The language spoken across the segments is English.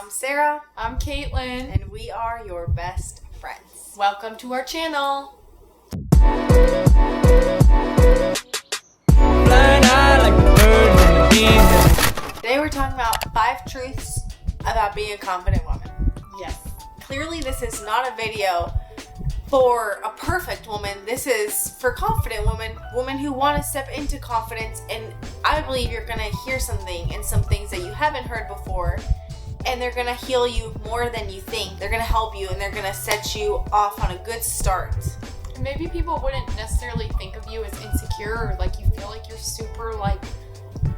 I'm Sarah. I'm Kaitlyn. And we are your best friends. Welcome to our channel. Today we're talking about 5 truths about being a confident woman. Yes. Clearly this is not a video for a perfect woman. This is for confident women who want to step into confidence, and I believe you're going to hear something and some things that you haven't heard before, and they're going to heal you more than you think. They're going to help you, and they're going to set you off on a good start. Maybe people wouldn't necessarily think of you as insecure or like you feel like you're super like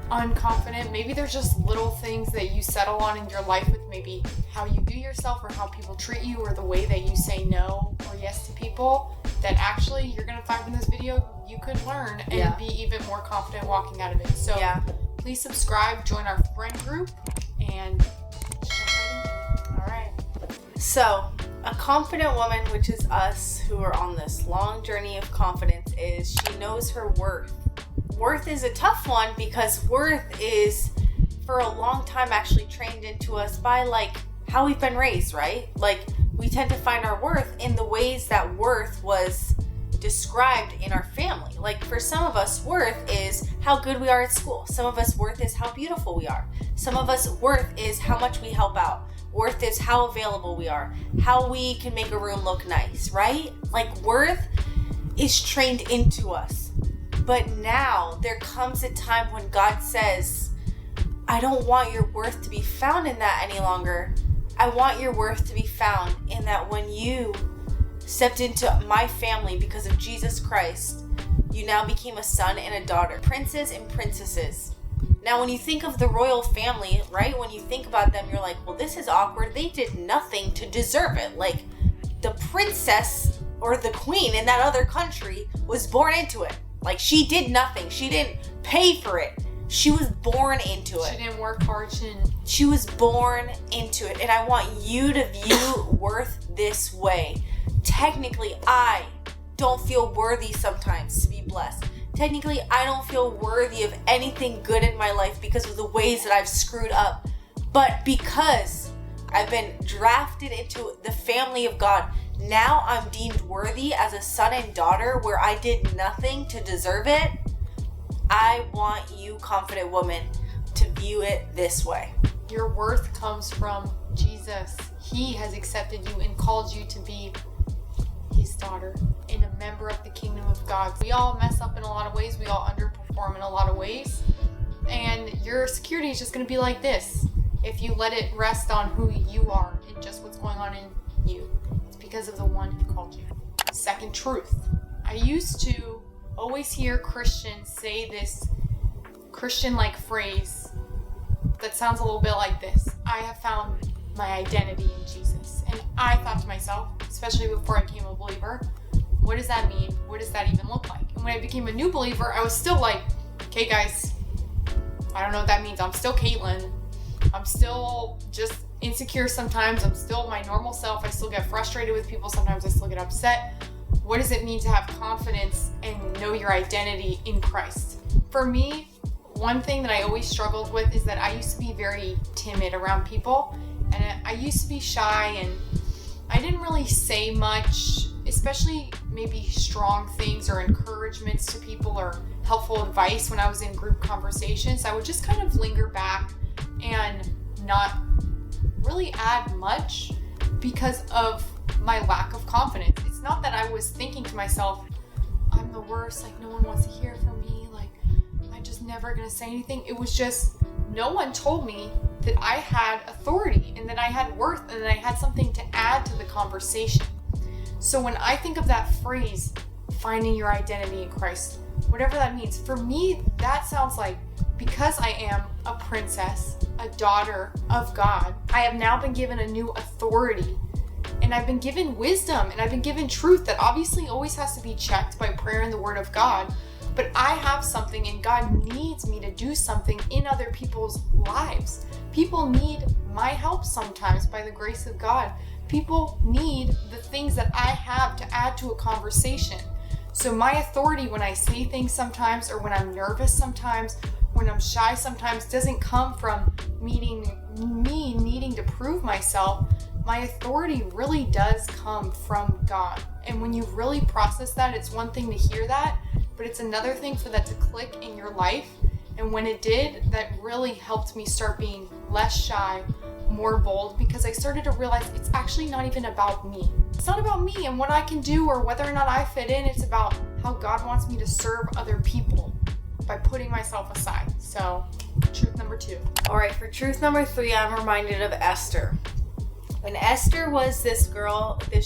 unconfident. Maybe there's just little things that you settle on in your life with maybe how you do yourself or how people treat you or the way that you say no or yes to people that actually you're going to find in this video you could learn and be even more confident walking out of it. So please subscribe, join our friend group, and all right. So a confident woman, which is us who are on this long journey of confidence, is she knows her worth. Worth is a tough one because worth is for a long time actually trained into us by like how we've been raised, right? Like we tend to find our worth in the ways that worth was described in our family. Like for some of us, worth is how good we are at school. Some of us, worth is how beautiful we are. Some of us, worth is how much we help out. Worth is how available we are, how we can make a room look nice, right? Like worth is trained into us. But now there comes a time when God says, I don't want your worth to be found in that any longer. I want your worth to be found in that when you stepped into my family because of Jesus Christ, you now became a son and a daughter, princes and princesses. Now, when you think of the royal family, right? When you think about them, you're like, well, this is awkward. They did nothing to deserve it. Like the princess or the queen in that other country was born into it. Like she did nothing. She didn't pay for it. She was born into it. She didn't work hard. She was born into it. And I want you to view worth this way. Technically, I don't feel worthy sometimes to be blessed. Technically, I don't feel worthy of anything good in my life because of the ways that I've screwed up. But because I've been drafted into the family of God, now I'm deemed worthy as a son and daughter where I did nothing to deserve it. I want you, confident woman, to view it this way. Your worth comes from Jesus. He has accepted you and called you to be his daughter and a member of the kingdom of God. We all mess up in a lot of ways. We all underperform in a lot of ways. And your security is just going to be like this if you let it rest on who you are and just what's going on in you. It's because of the one who called you. Second truth. I used to always hear Christians say this Christian-like phrase that sounds a little bit like this. I have found my identity in Jesus. And I thought to myself, especially before I became a believer, what does that mean? What does that even look like? And when I became a new believer, I was still like, okay guys, I don't know what that means. I'm still Kaitlyn. I'm still just insecure sometimes. I'm still my normal self. I still get frustrated with people. Sometimes I still get upset. What does it mean to have confidence and know your identity in Christ? For me, one thing that I always struggled with is that I used to be very timid around people. And I used to be shy and I didn't really say much, especially maybe strong things or encouragements to people or helpful advice when I was in group conversations. I would just kind of linger back and not really add much because of my lack of confidence. It's not that I was thinking to myself, I'm the worst, like no one wants to hear from me, like I'm just never gonna say anything. It was just no one told me that I had authority and that I had worth and that I had something to add to the conversation. So when I think of that phrase, finding your identity in Christ, whatever that means, for me, that sounds like because I am a princess, a daughter of God, I have now been given a new authority and I've been given wisdom and I've been given truth that obviously always has to be checked by prayer and the word of God. But I have something and God needs me to do something in other people's lives. People need my help sometimes by the grace of God. People need the things that I have to add to a conversation. So my authority when I say things sometimes or when I'm nervous sometimes when I'm shy sometimes doesn't come from me needing to prove myself, my authority really does come from God. And when you really process that, it's one thing to hear that, but it's another thing for that to click in your life. And when it did, that really helped me start being less shy, more bold, because I started to realize it's actually not even about me. It's not about me and what I can do or whether or not I fit in. It's about how God wants me to serve other people by putting myself aside. So, truth number 2. All right, for truth number 3, I'm reminded of Esther. And Esther was this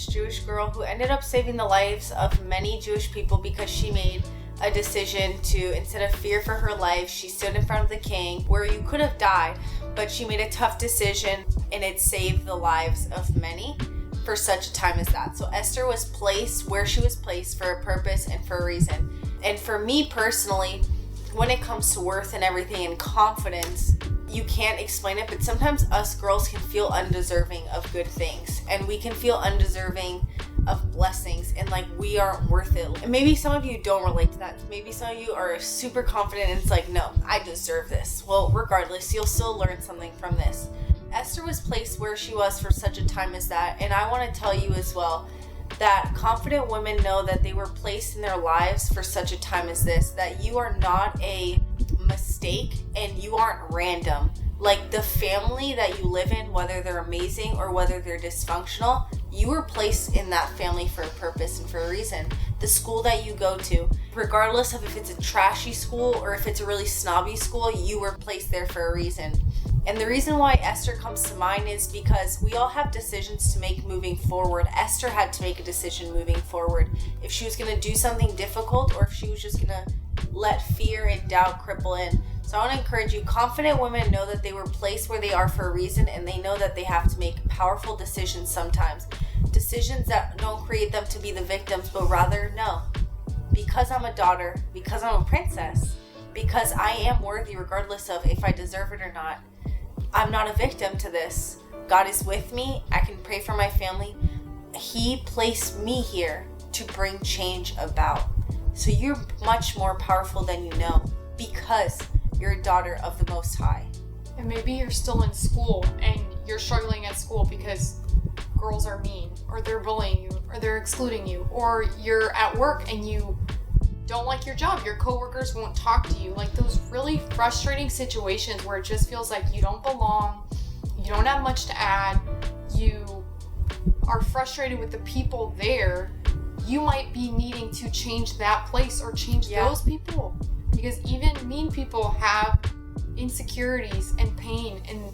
Jewish girl who ended up saving the lives of many Jewish people because she made a decision to, instead of fear for her life, she stood in front of the king where you could have died, but she made a tough decision and it saved the lives of many for such a time as that. So Esther was placed where she was placed for a purpose and for a reason. And for me personally, when it comes to worth and everything and confidence, you can't explain it, but sometimes us girls can feel undeserving of good things, and we can feel undeserving of blessings, and like we aren't worth it. And maybe some of you don't relate to that. Maybe some of you are super confident and it's like, no, I deserve this. Well, regardless, you'll still learn something from this. Esther was placed where she was for such a time as that, and I want to tell you as well that confident women know that they were placed in their lives for such a time as this, that you are not a mistake and you aren't random. Like the family that you live in, whether they're amazing or whether they're dysfunctional, you were placed in that family for a purpose and for a reason. The school that you go to, regardless of if it's a trashy school or if it's a really snobby school, you were placed there for a reason. And the reason why Esther comes to mind is because we all have decisions to make moving forward. Esther had to make a decision moving forward. If she was going to do something difficult or if she was just going to let fear and doubt cripple in. So I want to encourage you, confident women know that they were placed where they are for a reason, and they know that they have to make powerful decisions sometimes. Decisions that don't create them to be the victims, but rather, no, because I'm a daughter, because I'm a princess, because I am worthy regardless of if I deserve it or not. I'm not a victim to this. God is with me. I can pray for my family. He placed me here to bring change about. So you're much more powerful than you know because you're a daughter of the Most High. And maybe you're still in school and you're struggling at school because girls are mean, or they're bullying you, or they're excluding you, or you're at work and you don't like your job, your coworkers won't talk to you. Like those really frustrating situations where it just feels like you don't belong, you don't have much to add, you are frustrated with the people there. You might be needing to change that place or change those people, because even mean people have insecurities and pain and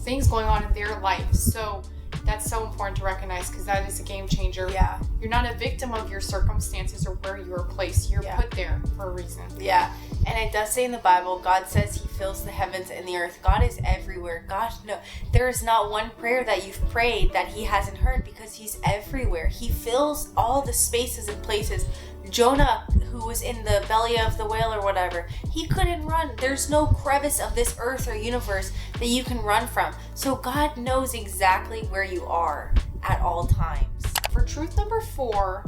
things going on in their life. So that's so important to recognize, because that is a game changer. Yeah. You're not a victim of your circumstances or where you are placed. You're put there for a reason. Yeah. And it does say in the Bible, God says he fills the heavens and the earth. God is everywhere. God, no, there is not one prayer that you've prayed that he hasn't heard, because he's everywhere. He fills all the spaces and places. Jonah, who was in the belly of the whale or whatever, he couldn't run. There's no crevice of this earth or universe that you can run from. So God knows exactly where you are at all times. For truth number 4,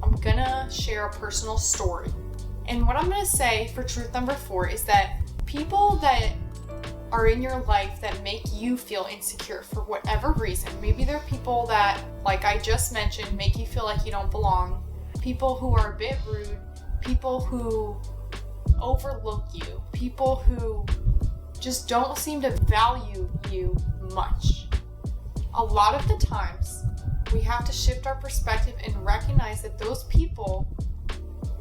I'm gonna share a personal story. And what I'm gonna say for truth number 4 is that people that are in your life that make you feel insecure for whatever reason, maybe they're people that, like I just mentioned, make you feel like you don't belong, people who are a bit rude, people who overlook you, people who just don't seem to value you much. A lot of the times, we have to shift our perspective and recognize that those people,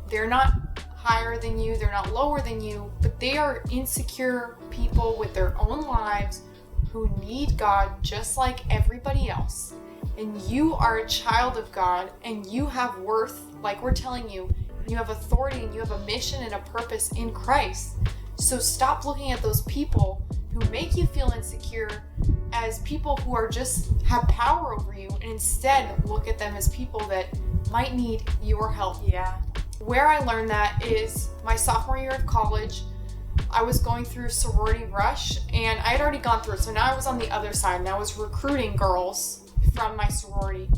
they're not higher than you, they're not lower than you, but they are insecure people with their own lives who need God just like everybody else. And you are a child of God, and you have worth, like we're telling you. You have authority, and you have a mission and a purpose in Christ. So stop looking at those people who make you feel insecure as people who are just have power over you, and instead look at them as people that might need your help. Yeah. Where I learned that is my sophomore year of college. I was going through sorority rush, and I had already gone through it. So now I was on the other side, and I was recruiting girls from my sorority.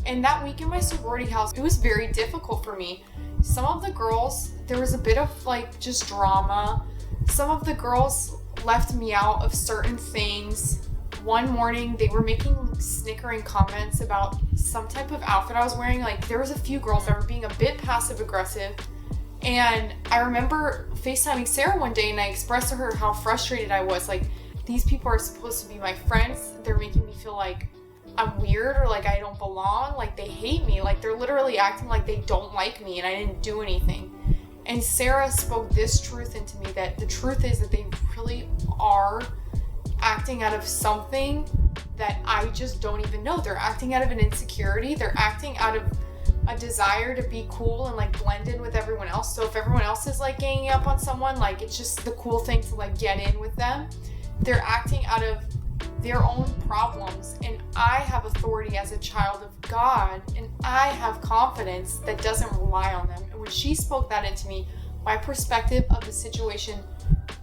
And that week in my sorority house, it was very difficult for me. Some of the girls, there was a bit of like just drama. Some of the girls left me out of certain things. one morning they were making snickering comments about some type of outfit I was wearing. Like, there was a few girls that were being a bit passive aggressive. And I remember FaceTiming Sarah one day, and I expressed to her how frustrated I was. Like, these people are supposed to be my friends. They're making me feel like I'm weird or like I don't belong. Like, they hate me. Like, they're literally acting like they don't like me and I didn't do anything. And Sarah spoke this truth into me, that the truth is that they really are acting out of something that I just don't even know. They're acting out of an insecurity. They're acting out of a desire to be cool and like blend in with everyone else. So if everyone else is like ganging up on someone, like it's just the cool thing to like get in with them. They're acting out of their own problems, and I have authority as a child of God, and I have confidence that doesn't rely on them. And when she spoke that into me, my perspective of the situation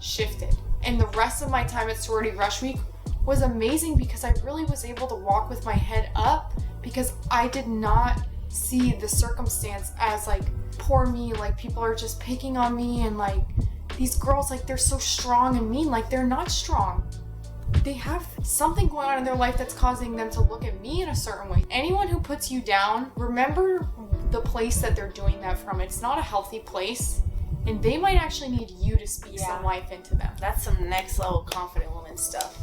shifted. And the rest of my time at Sorority Rush Week was amazing because I really was able to walk with my head up, because I did not see the circumstance as like poor me, like people are just picking on me, and like these girls, like they're so strong and mean. Like, they're not strong. They have something going on in their life that's causing them to look at me in a certain way. Anyone who puts you down, remember the place that they're doing that from. It's not a healthy place, and they might actually need you to speak some life into them. That's some next level confident woman stuff.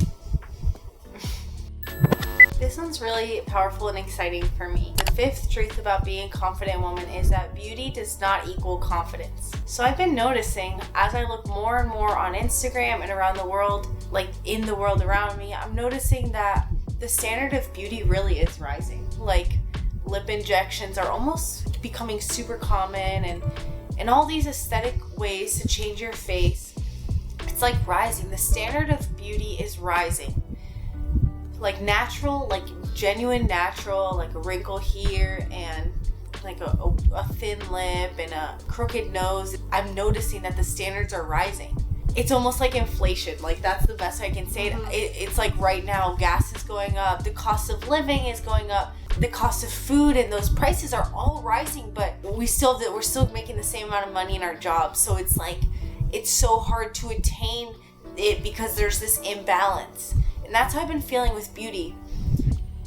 This one's really powerful and exciting for me. The fifth truth about being a confident woman is that beauty does not equal confidence. So I've been noticing as I look more and more on Instagram and around the world, like in the world around me, I'm noticing that the standard of beauty really is rising. Like, lip injections are almost becoming super common, and all these aesthetic ways to change your face, it's like rising. The standard of beauty is rising. Like natural, like genuine natural, like a wrinkle here and like a thin lip and a crooked nose. I'm noticing that the standards are rising. It's almost like inflation. Like, that's the best I can say it. It's like right now gas is going up, the cost of living is going up, the cost of food and those prices are all rising, but we're still making the same amount of money in our jobs. So it's like, it's so hard to attain it because there's this imbalance. And that's how I've been feeling with beauty.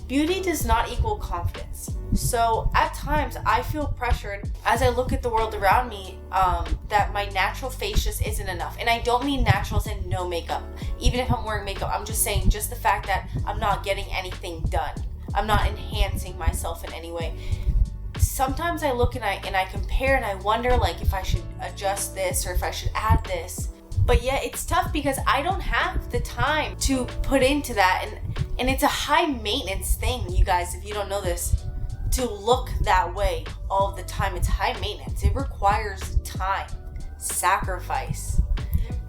Beauty does not equal confidence. So at times I feel pressured as I look at the world around me, that my natural face just isn't enough. And I don't mean naturals and no makeup. Even if I'm wearing makeup, I'm just saying just the fact that I'm not getting anything done. I'm not enhancing myself in any way. Sometimes I look and I compare and I wonder like if I should adjust this or if I should add this. But yeah, it's tough because I don't have the time to put into that. And it's a high maintenance thing, you guys, if you don't know this, to look that way all the time. It's high maintenance. It requires time, sacrifice.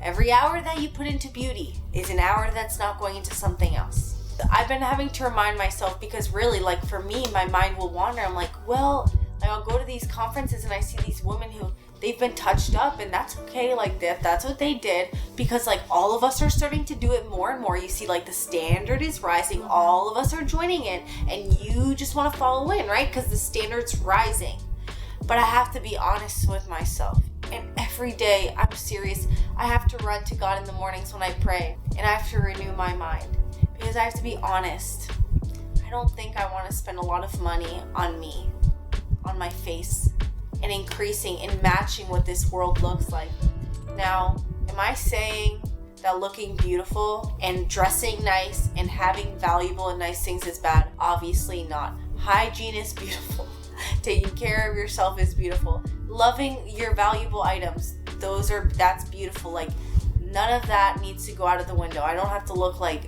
Every hour that you put into beauty is an hour that's not going into something else. I've been having to remind myself because really, like for me, my mind will wander. I'm like, well, I'll go to these conferences and I see these women who they've been touched up, and that's okay. Like that's what they did, because like all of us are starting to do it more and more. You see, like the standard is rising. All of us are joining in, and you just want to follow in, right? Because the standard's rising. But I have to be honest with myself. And every day, I'm serious, I have to run to God in the mornings when I pray, and I have to renew my mind. Because I have to be honest. I don't think I want to spend a lot of money on me, on my face, and increasing and matching what this world looks like. Now, am I saying that looking beautiful and dressing nice and having valuable and nice things is bad? Obviously not. Hygiene is beautiful. Taking care of yourself is beautiful. Loving your valuable items, that's beautiful. Like, none of that needs to go out of the window. I don't have to look like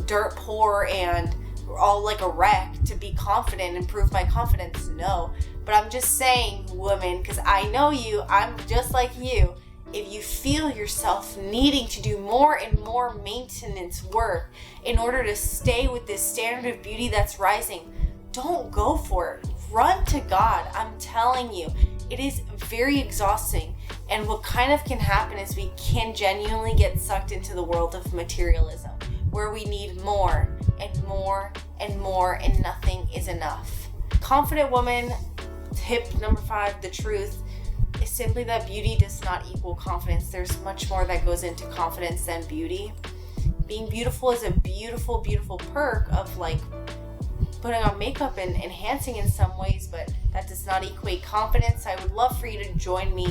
dirt poor and all like a wreck to be confident and prove my confidence. No. But I'm just saying, woman, because I know you, I'm just like you. If you feel yourself needing to do more and more maintenance work in order to stay with this standard of beauty that's rising, don't go for it. Run to God. I'm telling you, it is very exhausting. And what kind of can happen is we can genuinely get sucked into the world of materialism, where we need more and more and more, and nothing is enough. Confident woman, tip number 5, the truth is simply that beauty does not equal confidence. There's much more that goes into confidence than beauty. being beautiful is a beautiful, beautiful perk of like putting on makeup and enhancing in some ways, but that does not equate confidence. I would love for you to join me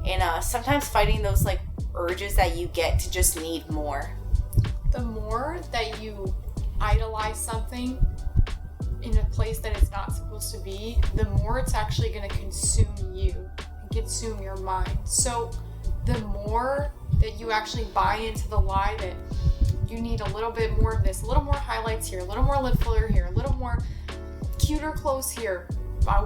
in sometimes fighting those like urges that you get to just need more. The more that you idolize something in a place that it's not supposed to be, the more it's actually going to consume you and consume your mind. So the more that you actually buy into the lie that you need a little bit more of this, a little more highlights here, a little more lip filler here, a little more cuter clothes here,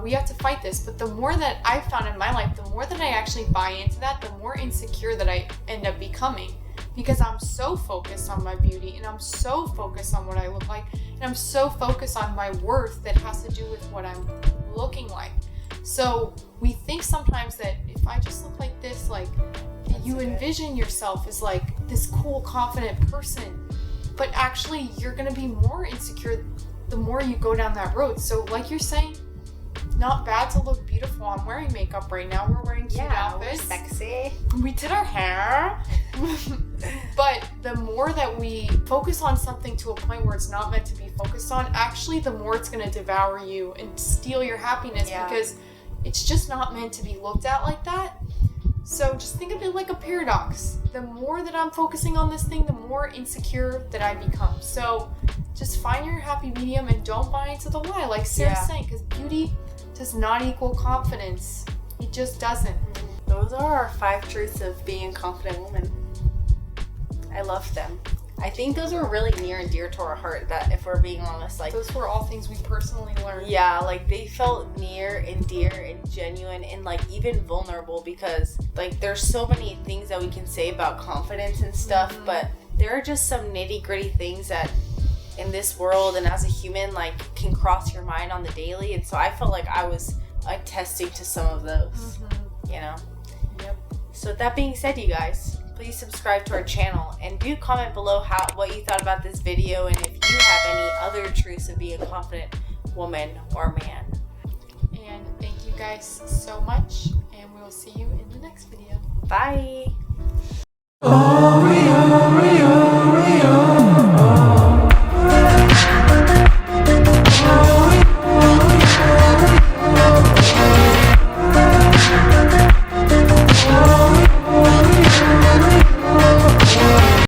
we have to fight this. But the more that I've found in my life, the more that I actually buy into that, the more insecure that I end up becoming, because I'm so focused on my beauty, and I'm so focused on what I look like, and I'm so focused on my worth that has to do with what I'm looking like. So we think sometimes that if I just look like this, like you envision yourself as like this cool, confident person, but actually you're going to be more insecure the more you go down that road. So like you're saying, not bad to look beautiful. I'm wearing makeup right now. We're wearing cute outfits. We're sexy. We did our hair. But the more that we focus on something to a point where it's not meant to be focused on, actually the more it's going to devour you and steal your happiness, because it's just not meant to be looked at like that. So just think of it like a paradox. The more that I'm focusing on this thing, the more insecure that I become. So just find your happy medium and don't buy into the lie, like Sarah's saying, because beauty does not equal confidence. It just doesn't. Those are our 5 truths of being a confident woman. I love them. I think those are really near and dear to our heart, that if we're being honest, like those were all things we personally learned. Yeah, like they felt near and dear and genuine and like even vulnerable, because like there's so many things that we can say about confidence and stuff, but there are just some nitty-gritty things that in this world and as a human like can cross your mind on the daily. And so I felt like I was attesting to some of those, you know? Yep. So with that being said, you guys, please subscribe to our channel and do comment below what you thought about this video, and if you have any other truths of being a confident woman or man. And thank you guys so much, and we will see you in the next video. Bye. Oh,